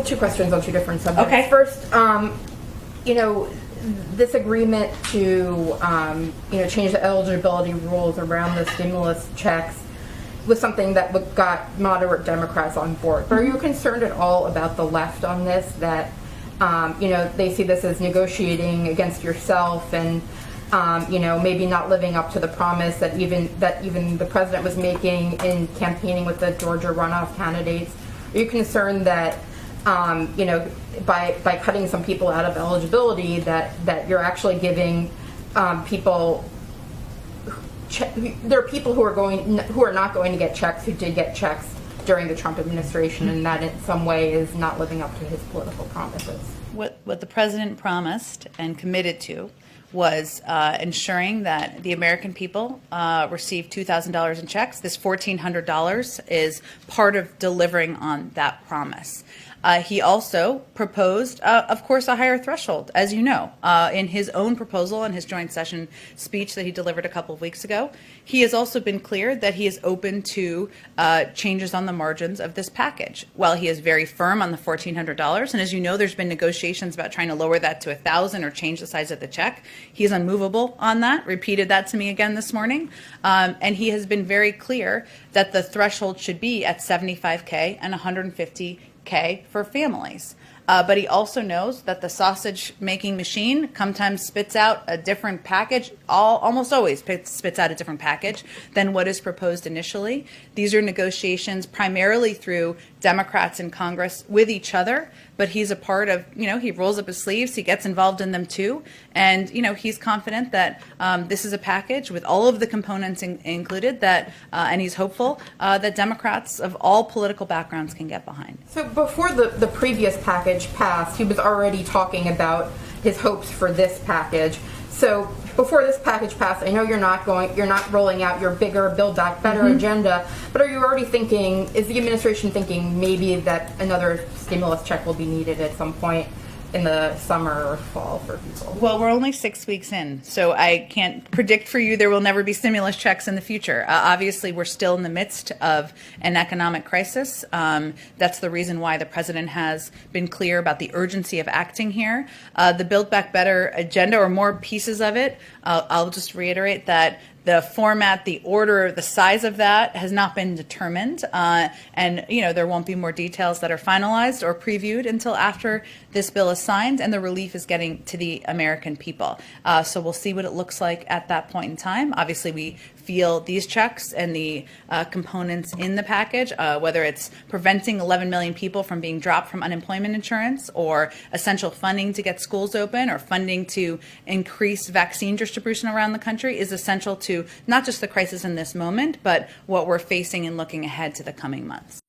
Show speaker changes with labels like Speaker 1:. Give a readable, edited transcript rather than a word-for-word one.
Speaker 1: two questions on two different subjects.
Speaker 2: Okay.
Speaker 1: First, this agreement to change the eligibility rules around the stimulus checks was something that got moderate Democrats on board. But are you concerned at all about the left on this? That they see this as negotiating against yourself, and maybe not living up to the promise that even the president was making in campaigning with the Georgia runoff candidates. Are you concerned that by cutting some people out of eligibility, that you're actually giving people? There are people who are not going to get checks who did get checks during the Trump administration, and that in some way is not living up to his political promises.
Speaker 2: What the president promised and committed to was ensuring that the American people receive $2,000 in checks. This $1,400 is part of delivering on that promise. He also proposed, of course, a higher threshold, as you know, in his own proposal in his joint session speech that he delivered a couple of weeks ago. He has also been clear that he is open to changes on the margins of this package. While he is very firm on the $1,400, and as you know, there's been negotiations about trying to lower that to $1,000 or change the size of the check. He is unmovable on that, repeated that to me again this morning. And he has been very clear that the threshold should be at $75K and $150K for families. But he also knows that the sausage making machine sometimes spits out a different package, almost always spits out a different package than what is proposed initially. These are negotiations primarily through Democrats in Congress with each other, but he's a part of, he rolls up his sleeves, he gets involved in them too. And, he's confident that this is a package with all of the components included and he's hopeful that Democrats of all political backgrounds can get behind.
Speaker 1: So before the previous package passed, he was already talking about his hopes for this package. So before this package passed, I know you're not rolling out your bigger Build Back Better agenda, but are you already thinking, is the administration thinking maybe that another stimulus check will be needed at some point in the summer or fall for people?
Speaker 2: Well, we're only 6 weeks in, so I can't predict for you there will never be stimulus checks in the future. Obviously, we're still in the midst of an economic crisis. That's the reason why the president has been clear about the urgency of acting here. The Build Back Better agenda, or more pieces of it, I'll just reiterate that the format, the order, the size of that has not been determined. And, there won't be more details that are finalized or previewed until after this bill is signed and the relief is getting to the American people. So we'll see what it looks like at that point in time. Obviously, we feel these checks and the components in the package, whether it's preventing 11 million people from being dropped from unemployment insurance, or essential funding to get schools open, or funding to increase vaccine distribution around the country, is essential to not just the crisis in this moment, but what we're facing and looking ahead to the coming months.